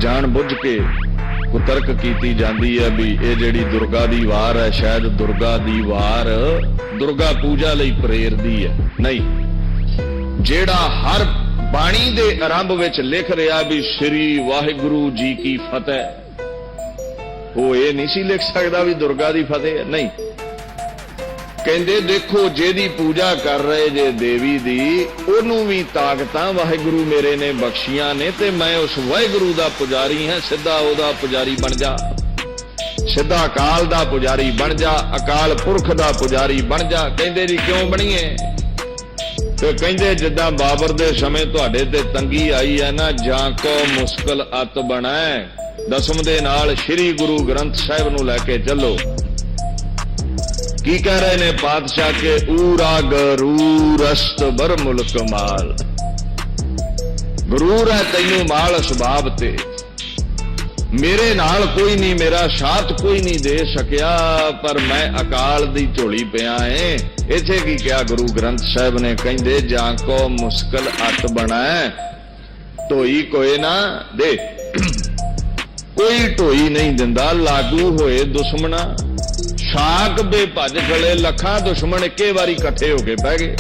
जान बुझ के कुतर्क की जाती है भी ये जिहड़ी दुर्गा दी वार है शायद दुर्गा दी वार दुर्गा पूजा लई प्रेरदी है। नहीं, जेड़ा हर बाणी दे आरंभ विच लिख रहा भी श्री वाहिगुरु जी की फतेह, वो ये नहीं सी लिख सकता भी दुर्गा दी फतेह है। नहीं, कहते देखो जेदी पूजा कर रहे जे देवी दी ओनू भी ताकतां वाहिगुरु मेरे ने बख्शियां ने ते मैं उस वाहिगुरु दा पुजारी हां, सीधा ओदा पुजारी बन जा, सीधा अकाल दा पुजारी बन जा, अकाल पुरख दा पुजारी बन जा। कहते जी क्यों बणीए? ते कहते जिद्दां बाबर दे समय तुहाडे ते तंगी आई है ना, जां को मुश्किल अत बनाए दसम दे नाल श्री गुरु ग्रंथ साहिब नूं लैके चलो। की कह रहे ने पातशाह के ऊरा गरूर अस्त बर मुल्क माल, गरूर है तैनू माल सुभाव ते, मेरे नाल कोई नहीं, मेरा साथ कोई नहीं दे सकिया, पर मैं अकाल दी झोली पिया है। इथे की क्या गुरु ग्रंथ साहिब ने कहंदे जां को मुश्किल अत बनाए ढोई कोई ना दे, कोई ढोई नहीं दिंदा लागू होए दुश्मना, शाक बेभज खड़े लखा दुश्मन इक्के वारी इकट्ठे हो के बह गए।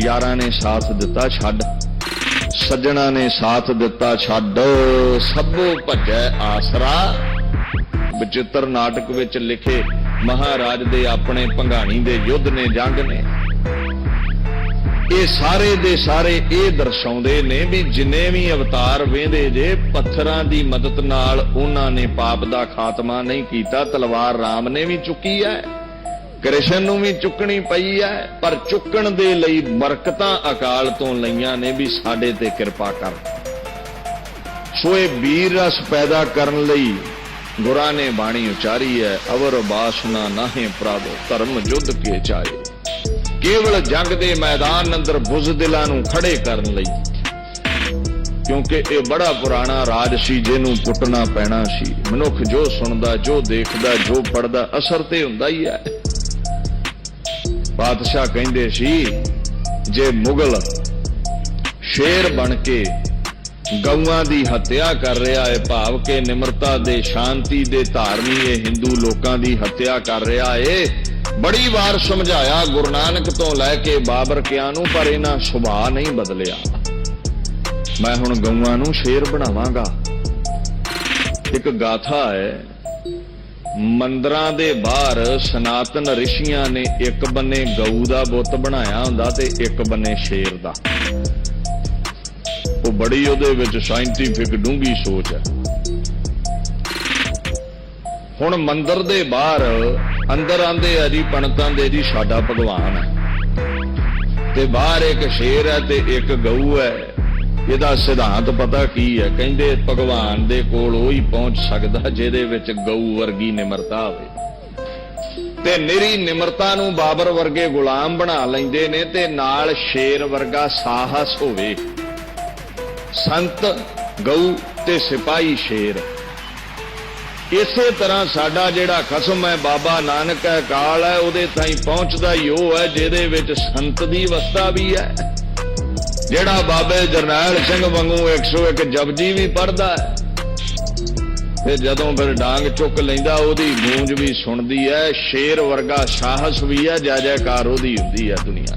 यारां ने साथ दिता छड्ड, सज्जणा ने साथ दिता छड्ड, सबो भजै आसरा। विचित्र नाटक विच लिखे महाराज दे अपने भंगाणी दे युद्ध ने जंग ने ये सारे दे सारे ये दर्शाउंदे ने भी जिन्ने भी अवतार वेंदे जे पत्थरां दी मदद नाल उन्हां ने पाप दा खात्मा नहीं कीता। तलवार राम ने भी चुकी है, कृष्ण नूं भी चुकनी पई है, पर चुकण दे लई बरकतां अकाल तो लईआं ने भी साडे ते किरपा कर। सो ये वीर रस पैदा करन लई गुरां ने बाणी उचारी है, अवर बासना नाहे प्रभ धर्म युद्ध के चाहे, केवल जंग दे मैदान अंदर बुज़दिलां नूं खड़े करन लई, क्योंकि ये बड़ा पुराना राज सी जिहनूं पुटना पैना सी। मनुख जो सुनदा जो देखदा जो पढ़दा असर ते हुंदा ही है। बादशाह कहंदे सी जे मुगल शेर बन के गऊआं दी हत्या कर रहा है, भाव के निमरता दे शांति दे धारनी ये हिंदू लोकां दी हत्या कर रहा है। बड़ी बार समझाया गुरु नानक तो लैके बाबर कियां नूं, पर इन्हां सुभाਅ नहीं बदलिया। मैं हुण गऊआं नूं शेर बनावांगा। एक गाथा है, मंदिरां दे बाहर सनातन ऋषियां ने एक बन्ने गऊ दा बुत बनाया हुंदा ते एक बन्ने शेर दा। वो बड़ी उहदे विच साइंटिफिक डूंगी सोच है। हुण मंदिर दे बाहर अंदर आंदे है जी पंडितां दे जी साडा भगवान है, ते बाहर एक शेर है ते एक गऊ है। इहदा सिद्धांत पता की है? कहंदे भगवान दे कोल ओही पहुंच सकदा जिहदे विच गऊ वर्गी निमरता होवे, ते निरी निमरता नूं बाबर वर्गे गुलाम बना लैंदे ने, ते नाल शेर वर्गा साहस होवे। संत गऊ ते सिपाही शेर। इसे तरह साडा जिहड़ा खसम है बाबा नानक है, काल है, उहदे ताईं पहुंचदा ही ओह है जिहदे विच संत दी अवस्था भी है, जिहड़ा बाबे जरनैल सिंह वांगू 101 जपजी भी पढ़दा है, ते जदों फिर डांग चुक लैंदा ओहदी गूंज भी सुणदी है। शेर वर्गा साहस भी है, जय जयकार ओहदी हुंदी है दुनिया।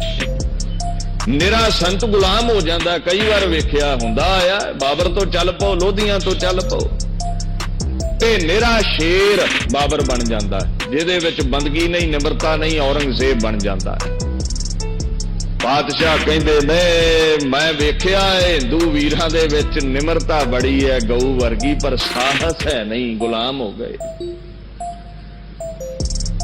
निरा संत गुलाम हो जाता। कई बार वेख्या हुंदा आया, बाबर तो चल पो, लोधियां तो चल पो, ते निरा शेर बाबर बन जाता है, जिहदे विच बंदगी नहीं, निमरता नहीं, औरंगजेब बन जाता है। बादशाह कहंदे ने मैं वेख्या हिंदू वीरां दे विच निमरता बड़ी है गऊ वर्गी, पर साहस है नहीं, गुलाम हो गए।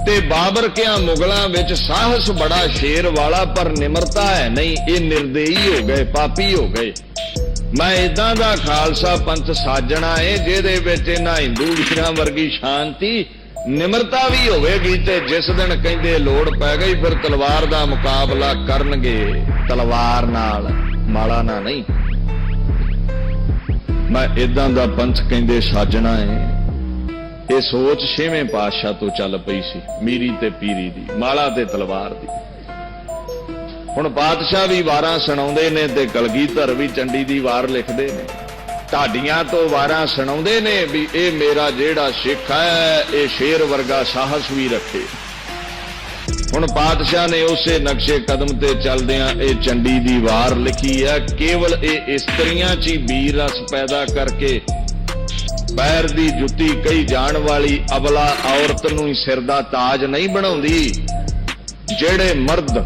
ते बाबर क्या मुगलों विच साहस बड़ा शेर वाला, पर निमरता है नहीं, ये निर्दयी हो गए, पापी हो गए। मैं इदां दा खालसा पंथ साजना है जिहदे विच इन्हां हिंदू वीरां वर्गी शांति निमरता भी होवेगी, ते जिस दिन कहंदे लोड़ पै गई फिर तलवार दा मुकाबला करनगे, तलवार नाल, माला ना नहीं। मैं इदां दा पंथ कहंदे साजना है। ये सोच 6वें पातशाह तो चल पई सी, मीरी ते पीरी दी, माला ते तलवार दी। हुण पातशाह भी वारां सुणाउंदे ने ते कलगीधर भी चंडी दी वार लिखदे ने। ਢਾਡੀਆਂ ਤੋਂ ਵਾਰਾਂ ਸੁਣਾਉਂਦੇ ਨੇ ਵੀ ਇਹ ਮੇਰਾ ਜਿਹੜਾ ਸਿੱਖ ਹੈ ਇਹ ਸ਼ੇਰ ਵਰਗਾ ਸਾਹਸ ਵੀ ਰੱਖੇ। ਹੁਣ ਪਾਤਸ਼ਾਹ ਨੇ ਉਸੇ ਨਕਸ਼ੇ ਕਦਮ ਤੇ ਚੱਲਦਿਆਂ ਇਹ ਚੰਡੀ ਦੀ ਵਾਰ ਲਿਖੀ ਹੈ। ਕੇਵਲ ਇਹ ਇਸਤਰੀਆਂ 'ਚ ਹੀ ਵੀਰ ਰਸ ਪੈਦਾ ਕਰਕੇ ਪੈਰ ਦੀ ਜੁੱਤੀ ਕਹੀ ਜਾਣ ਵਾਲੀ ਅਬਲਾ ਔਰਤ ਨੂੰ ਹੀ ਸਿਰ ਦਾ ਤਾਜ ਨਹੀਂ ਬਣਾਉਂਦੀ। ਜਿਹੜੇ ਮਰਦ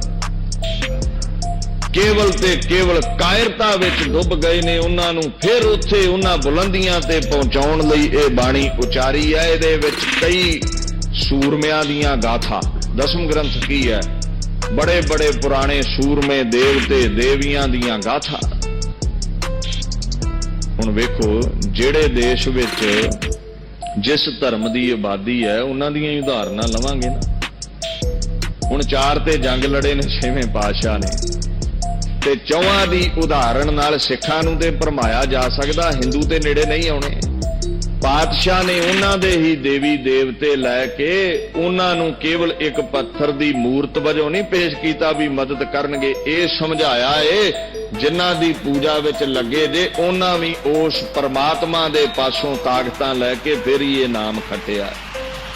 ਕੇਵਲ ਤੇ ਕੇਵਲ ਕਾਇਰਤਾ ਵਿੱਚ ਡੁੱਬ ਗਏ ਨੇ ਉਹਨਾਂ ਨੂੰ ਫਿਰ ਉੱਥੇ ਉਹਨਾਂ ਬੁਲੰਦੀਆਂ ਤੇ ਪਹੁੰਚਾਉਣ ਲਈ ਇਹ ਬਾਣੀ ਉਚਾਰੀ ਹੈ। ਇਹਦੇ ਵਿੱਚ ਕਈ ਸੂਰਮਿਆਂ ਦੀਆਂ ਗਾਥਾ, ਦਸਮ ਗ੍ਰੰਥ ਕੀ ਹੈ, ਬੜੇ ਬੜੇ ਪੁਰਾਣੇ ਸੂਰਮੇ ਦੇਵਤੇ ਦੇਵੀਆਂ ਦੀਆਂ ਗਾਥਾ। ਹੁਣ ਵੇਖੋ ਜਿਹੜੇ ਦੇਸ਼ ਵਿੱਚ ਜਿਸ ਧਰਮ ਦੀ ਆਬਾਦੀ ਹੈ ਉਹਨਾਂ ਦੀਆਂ ਹੀ ਉਦਾਹਰਨਾਂ ਲਵਾਂਗੇ ਨਾ। ਹੁਣ 4 ਤੇ ਜੰਗ ਲੜੇ ਨੇ 6ਵੇਂ ਪਾਤਸ਼ਾਹ ਨੇ ਤੇ 4 ਦੀ ਉਦਾਹਰਣ ਨਾਲ ਸਿੱਖਾਂ ਨੂੰ ਤੇ ਭਰਮਾਇਆ ਜਾ ਸਕਦਾ, ਹਿੰਦੂ ਤੇ ਨੇੜੇ ਨਹੀਂ ਆਉਣੇ। ਪਾਤਸ਼ਾਹ ਨੇ ਉਹਨਾਂ ਦੇ ਹੀ ਦੇਵੀ ਦੇਵਤੇ ਲੈ ਕੇ ਉਹਨਾਂ ਨੂੰ ਕੇਵਲ ਇੱਕ ਪੱਥਰ ਦੀ ਮੂਰਤ ਵਜੋਂ ਨਹੀਂ ਪੇਸ਼ ਕੀਤਾ ਵੀ ਮਦਦ ਕਰਨਗੇ। ਇਹ ਸਮਝਾਇਆ ਏ ਜਿਨ੍ਹਾਂ ਦੀ ਪੂਜਾ ਵਿੱਚ ਲੱਗੇ ਜੇ ਉਹਨਾਂ ਵੀ ਉਸ ਪਰਮਾਤਮਾ ਦੇ ਪਾਸੋਂ ਤਾਕਤਾਂ ਲੈ ਕੇ ਫਿਰ ਹੀ ਇਹ ਨਾਮ ਖੱਟਿਆ।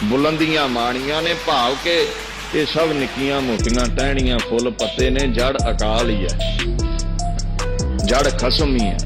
ਬੁਲੰਦੀਆਂ ਮਾਣੀਆਂ ਨੇ ਭਾਵ ਕੇ ਇਹ ਸਭ ਨਿੱਕੀਆਂ ਮੋਟੀਆਂ ਟਹਿਣੀਆਂ ਫੁੱਲ ਪੱਤੇ ਨੇ, ਜੜ ਅਕਾਲ ਹੀ ਹੈ, ਜੜ ਖਸਮ ਹੀ ਹੈ।